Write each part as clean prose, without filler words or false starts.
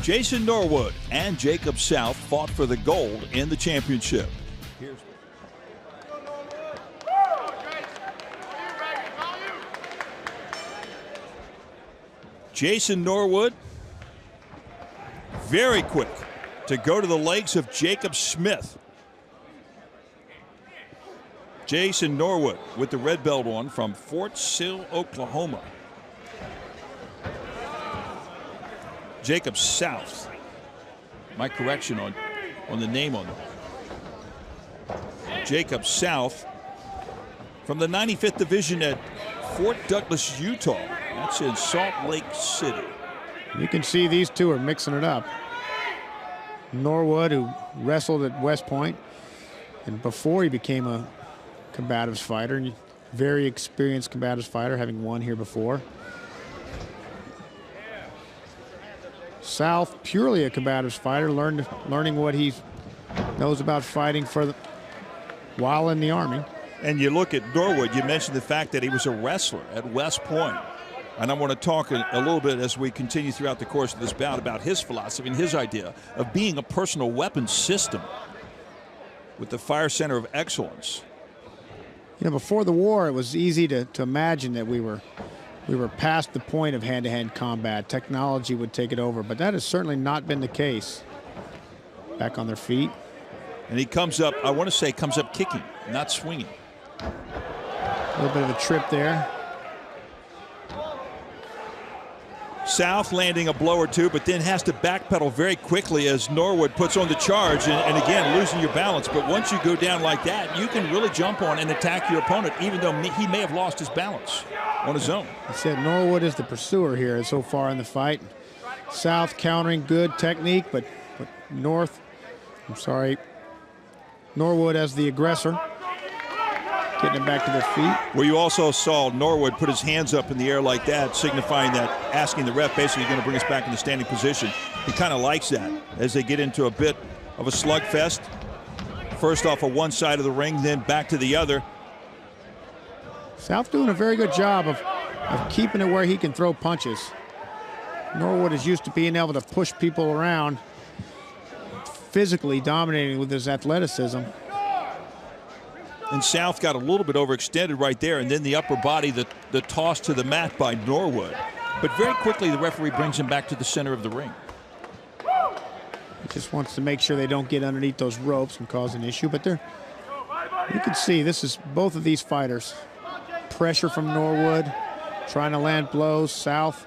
Jason Norwood and Jacob South fought for the gold in the championship. Jason Norwood, very quick to go to the legs of Jacob Smith. Jason Norwood with the red belt on from Fort Sill, Oklahoma. Jacob South. My correction on the name on them. Jacob South from the 95th Division at Fort Douglas, Utah. That's in Salt Lake City. You can see these two are mixing it up. Norwood, who wrestled at West Point, and before he became a combatives fighter, and very experienced combatives fighter, having won here before. South, purely a combatives fighter, learning what he knows about fighting while in the Army. And you look at Norwood, you mentioned the fact that he was a wrestler at West Point. And I want to talk a little bit as we continue throughout the course of this bout about his philosophy and his idea of being a personal weapons system with the Fire Center of Excellence. You know, before the war, it was easy to imagine that we were past the point of hand-to-hand combat. Technology would take it over, but that has certainly not been the case. Back on their feet. And he comes up, I want to say, comes up kicking, not swinging. A little bit of a trip there. South landing a blow or two, but then has to backpedal very quickly as Norwood puts on the charge, and again, losing your balance. But once you go down like that, you can really jump on and attack your opponent, even though he may have lost his balance on his own. I said Norwood is the pursuer here so far in the fight. South countering, good technique, but Norwood as the aggressor, getting them back to their feet. Well, you also saw Norwood put his hands up in the air like that, signifying that, asking the ref basically going to bring us back in the standing position. He kind of likes that as they get into a bit of a slugfest. First off of one side of the ring, then back to the other. South doing a very good job of keeping it where he can throw punches. Norwood is used to being able to push people around, physically dominating with his athleticism. And South got a little bit overextended right there, and then the upper body, the toss to the mat by Norwood. But very quickly, the referee brings him back to the center of the ring. He just wants to make sure they don't get underneath those ropes and cause an issue. But you can see this is both of these fighters. Pressure from Norwood, trying to land blows. South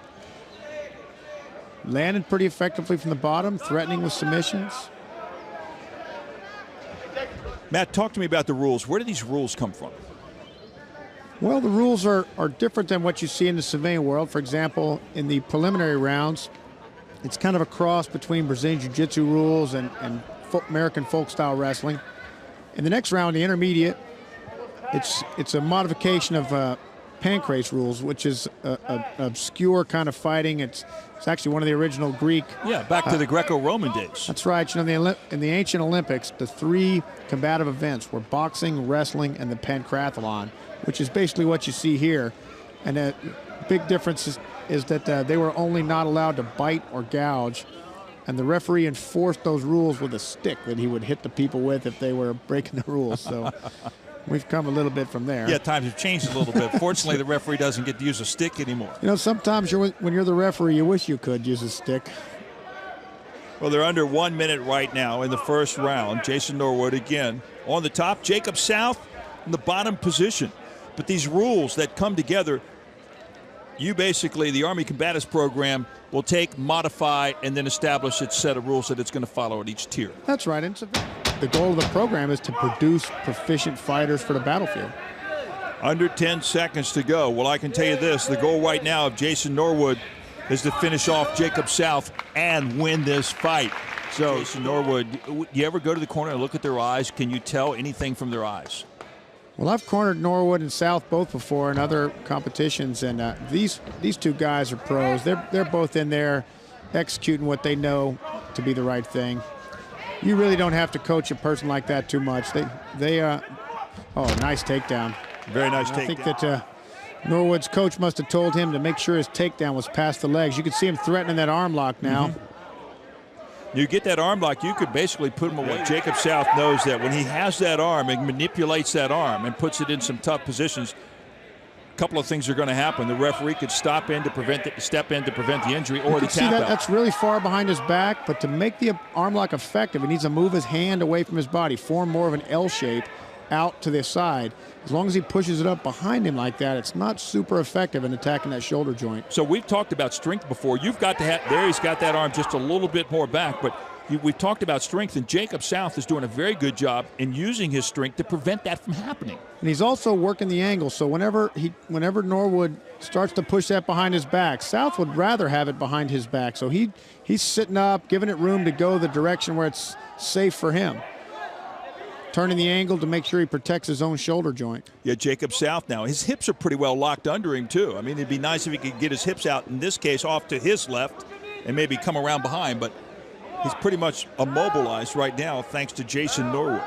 landed pretty effectively from the bottom, threatening with submissions. Matt, talk to me about the rules. Where do these rules come from? Well, the rules are different than what you see in the civilian world. For example, in the preliminary rounds, it's kind of a cross between Brazilian Jiu-Jitsu rules and American folk-style wrestling. In the next round, the intermediate, it's a modification of Pancrase rules, which is a obscure kind of fighting. It's actually one of the original Greek. Yeah, back to the Greco-Roman days. That's right. You know, in the ancient Olympics, the three combative events were boxing, wrestling, and the pancrathlon, which is basically what you see here. And the big difference is that they were only not allowed to bite or gouge, and the referee enforced those rules with a stick that he would hit the people with if they were breaking the rules. So we've come a little bit from there. Yeah, times have changed a little bit. Fortunately, the referee doesn't get to use a stick anymore. You know, sometimes when you're the referee, you wish you could use a stick. Well, they're under 1 minute right now in the first round. Jason Norwood again on the top. Jacob South in the bottom position. But these rules that come together, you basically, the Army Combatives program, will take, modify, and then establish its set of rules that it's going to follow at each tier. That's right. And the goal of the program is to produce proficient fighters for the battlefield. Under 10 seconds to go. Well, I can tell you this, the goal right now of Jason Norwood is to finish off Jacob South and win this fight. So, Jason Norwood, you ever go to the corner and look at their eyes? Can you tell anything from their eyes? Well, I've cornered Norwood and South both before in other competitions, and these two guys are pros. They're both in there executing what they know to be the right thing. You really don't have to coach a person like that too much. Oh, nice takedown. Very nice takedown. I think that Norwood's coach must have told him to make sure his takedown was past the legs. You can see him threatening that arm lock now. You get that arm lock, you could basically put him away. Jacob South knows that when he has that arm and manipulates that arm and puts it in some tough positions, a couple of things are going to happen. The referee could step in to prevent the injury, or the tap out. That's really far behind his back, but to make the arm lock effective, he needs to move his hand away from his body, form more of an L shape out to the side. As long as he pushes it up behind him like that, it's not super effective in attacking that shoulder joint. So we've talked about strength before. You've got to have, there he's got that arm just a little bit more back, but we've talked about strength, and Jacob South is doing a very good job in using his strength to prevent that from happening. And he's also working the angle, so whenever Norwood starts to push that behind his back, South would rather have it behind his back. So he's sitting up, giving it room to go the direction where it's safe for him. Turning the angle to make sure he protects his own shoulder joint. Yeah, Jacob South now. His hips are pretty well locked under him, too. I mean, it'd be nice if he could get his hips out, in this case, off to his left and maybe come around behind, but he's pretty much immobilized right now thanks to Jason Norwood.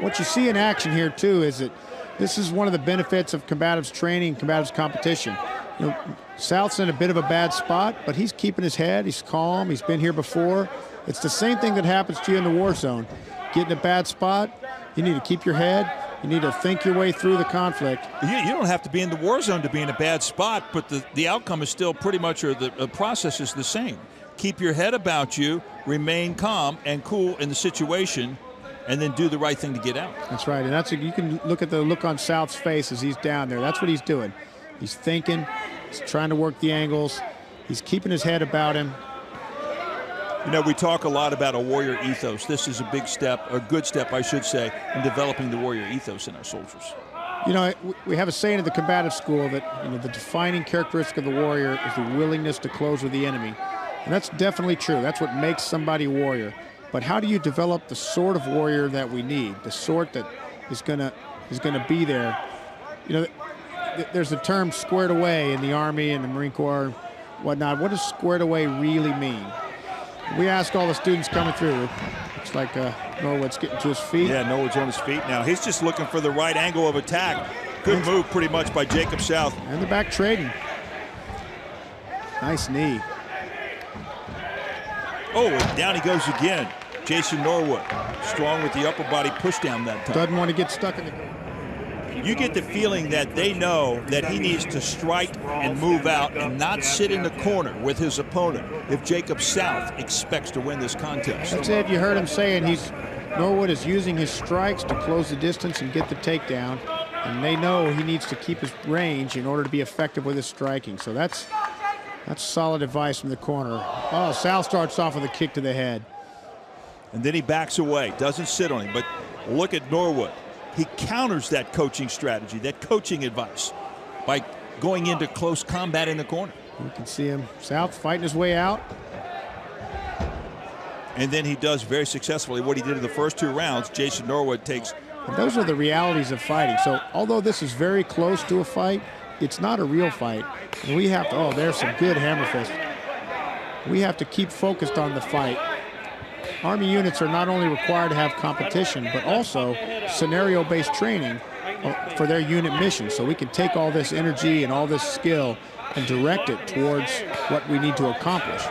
What you see in action here, too, is that this is one of the benefits of combatives training, combatives competition. You know, South's in a bit of a bad spot, but he's keeping his head. He's calm. He's been here before. It's the same thing that happens to you in the war zone. Get in a bad spot, you need to keep your head. You need to think your way through the conflict. You don't have to be in the war zone to be in a bad spot, but the outcome is still pretty much, or the process is the same. Keep your head about you, remain calm and cool in the situation, and then do the right thing to get out. That's right, and you can look at the look on South's face as he's down there. That's what he's doing. He's thinking, he's trying to work the angles, he's keeping his head about him. You know, we talk a lot about a warrior ethos. This is a big step, a good step, I should say, in developing the warrior ethos in our soldiers. You know, we have a saying at the combative school that, you know, the defining characteristic of the warrior is the willingness to close with the enemy. And that's definitely true. That's what makes somebody a warrior. But how do you develop the sort of warrior that we need, the sort that is gonna be there? You know, there's the term squared away in the Army and the Marine Corps and whatnot. What does squared away really mean? We ask all the students coming through. Looks like Norwood's getting to his feet. Yeah, Norwood's on his feet now. He's just looking for the right angle of attack. Good move pretty much by Jacob South. And the back trading. Nice knee. Oh, and down he goes again. Jason Norwood, strong with the upper body push down that time. Doesn't want to get stuck in the... You get the feeling that they know that he needs to strike and move out and not sit in the corner with his opponent if Jacob South expects to win this contest. That's it. You heard him saying Norwood is using his strikes to close the distance and get the takedown. And they know he needs to keep his range in order to be effective with his striking. So that's solid advice from the corner. Oh, South starts off with a kick to the head. And then he backs away, doesn't sit on him. But look at Norwood. He counters that coaching strategy, that coaching advice, by going into close combat in the corner. You can see him, South fighting his way out. And then he does very successfully what he did in the first two rounds. Jason Norwood takes... And those are the realities of fighting. So although this is very close to a fight, it's not a real fight. And we have to, oh, there's some good hammer fist. We have to keep focused on the fight. Army units are not only required to have competition, but also scenario-based training for their unit mission. So we can take all this energy and all this skill and direct it towards what we need to accomplish.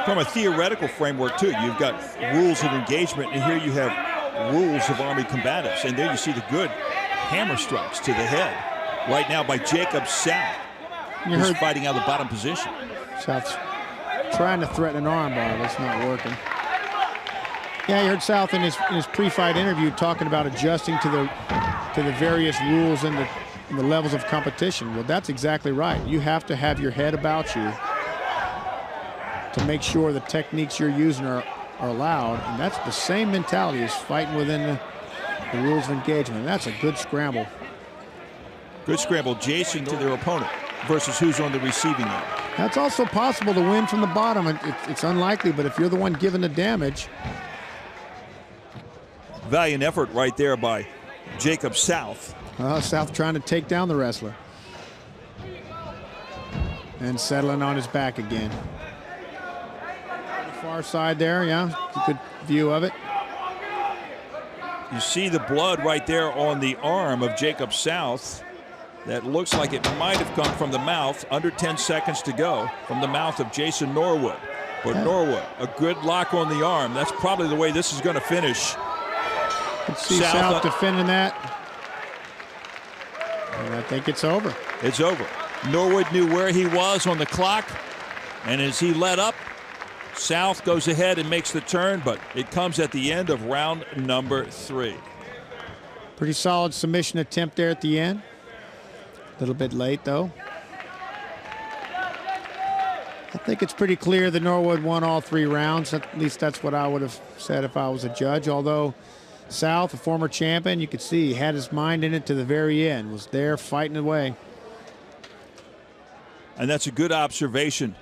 From a theoretical framework, too, you've got rules of engagement, and here you have rules of Army combatives. And there you see the good hammer strikes to the head right now by Jacob South, who's fighting out of the bottom position. South's trying to threaten an arm bar, but it's not working. Yeah, you heard South in his pre-fight interview talking about adjusting to the various rules and the levels of competition. Well, that's exactly right. You have to have your head about you to make sure the techniques you're using are allowed, and that's the same mentality as fighting within the rules of engagement. And that's a good scramble. Good scramble, Jason to their opponent versus who's on the receiving end. That's also possible to win from the bottom. It's unlikely, but if you're the one giving the damage. Valiant effort right there by Jacob South. South trying to take down the wrestler. And settling on his back again. The far side there, yeah, it's a good view of it. You see the blood right there on the arm of Jacob South. That looks like it might have come from the mouth. Under 10 seconds to go from the mouth of Jason Norwood. But Norwood, a good lock on the arm. That's probably the way this is going to finish. You can see South defending that. And I think it's over. It's over. Norwood knew where he was on the clock. And as he let up, South goes ahead and makes the turn, but it comes at the end of round number 3. Pretty solid submission attempt there at the end. A little bit late, though. I think it's pretty clear that Norwood won all 3 rounds. At least that's what I would have said if I was a judge. Although South, a former champion, you could see he had his mind in it to the very end. Was there fighting away. And that's a good observation,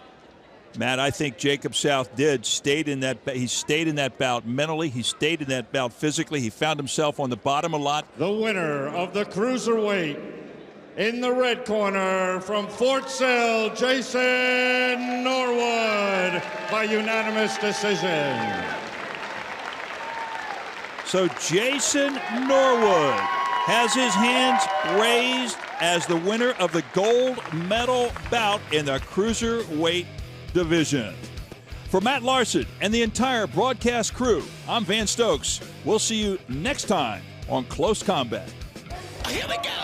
Matt. I think Jacob South stayed in that bout mentally. He stayed in that bout physically. He found himself on the bottom a lot. The winner of the cruiserweight, in the red corner from Fort Sill, Jason Norwood, by unanimous decision. So Jason Norwood has his hands raised as the winner of the gold medal bout in the cruiserweight division. For Matt Larson and the entire broadcast crew, I'm Van Stokes. We'll see you next time on Close Combat. Here we go.